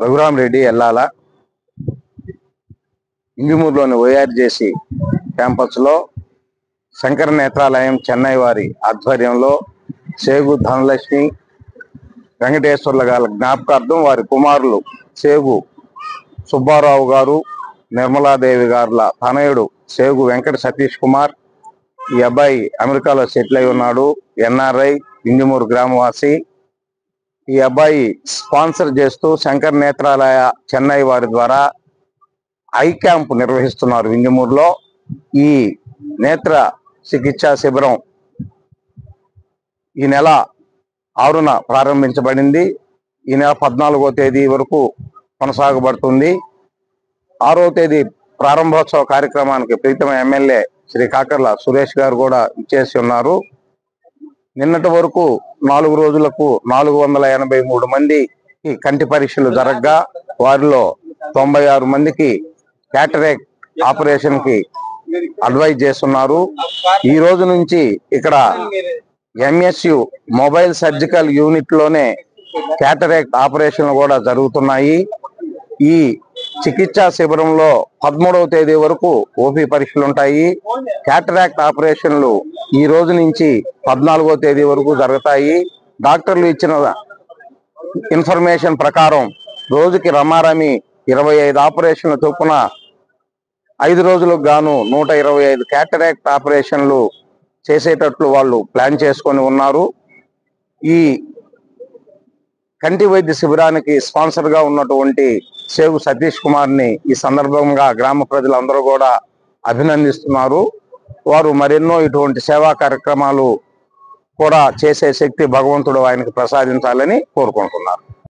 Raghurama Reddy ఎల్లాల ఇంగిమూరులోని ORJC క్యాంపస్లో శంకర నేత్రాలయం చెన్నై వారి ఆధ్వర్యంలో సేగు ధనలక్ష్మి వెంకటేశ్వర్ల గారి జ్ఞాపకార్థం వారి కుమారులు సేగు సుబ్బారావు గారు, నిర్మలాదేవి గారుల తనయుడు సేగు వెంకట సతీష్ కుమార్. ఈ అబ్బాయి అమెరికాలో సెటిల్ అయి ఉన్నాడు. NRI, ఇంగిమూరు గ్రామవాసి. ఈ అబ్బాయి స్పాన్సర్ చేస్తూ శంకర నేత్రాలయ చెన్నై వారి ద్వారా ఐ క్యాంప్ నిర్వహిస్తున్నారు ఇంగిమూరులో. ఈ నేత్ర చికిత్సా శిబిరం ఈ నెల 6న ప్రారంభించబడింది. ఈ నెల 14వ తేదీ వరకు కొనసాగబడుతుంది. 6వ తేదీ ప్రారంభోత్సవ కార్యక్రమానికి ప్రీతమ ఎమ్మెల్యే శ్రీ కాకర్ల సురేష్ గారు కూడా ఇచ్చేసి ఉన్నారు. నిన్నటి వరకు 4 రోజులకు 483 మందికి కంటి పరీక్షలు జరగగా వారిలో 96 మందికి క్యాటరాక్ట్ ఆపరేషన్ కి అడ్వైజ్ చేస్తున్నారు. ఈ రోజు నుంచి ఇక్కడ MSU మొబైల్ సర్జికల్ యూనిట్ లోనే క్యాటరాక్ట్ ఆపరేషన్లు కూడా జరుగుతున్నాయి. ఈ చికిత్సా శిబిరంలో 13వ తేదీ వరకు OP పరీక్షలు ఉంటాయి. క్యాటరాక్ట్ ఆపరేషన్లు ఈ రోజు నుంచి 14వ తేదీ వరకు జరుగుతాయి. డాక్టర్లు ఇచ్చిన ఇన్ఫర్మేషన్ ప్రకారం రోజుకి రమారమి 25 ఆపరేషన్ల చొప్పున 5 రోజులకు గాను 125 క్యాటరాక్ట్ ఆపరేషన్లు చేసేటట్లు వాళ్ళు ప్లాన్ చేసుకొని ఉన్నారు. ఈ కంటి వైద్య శిబిరానికి స్పాన్సర్ గా ఉన్నటువంటి సేగు సతీష్ కుమార్ ని ఈ సందర్భంగా గ్రామ ప్రజలందరూ కూడా అభినందిస్తున్నారు. వారు మరెన్నో ఇటువంటి సేవా కార్యక్రమాలు కూడా చేసే శక్తి భగవంతుడు ఆయనకు ప్రసాదించాలని కోరుకుంటున్నారు.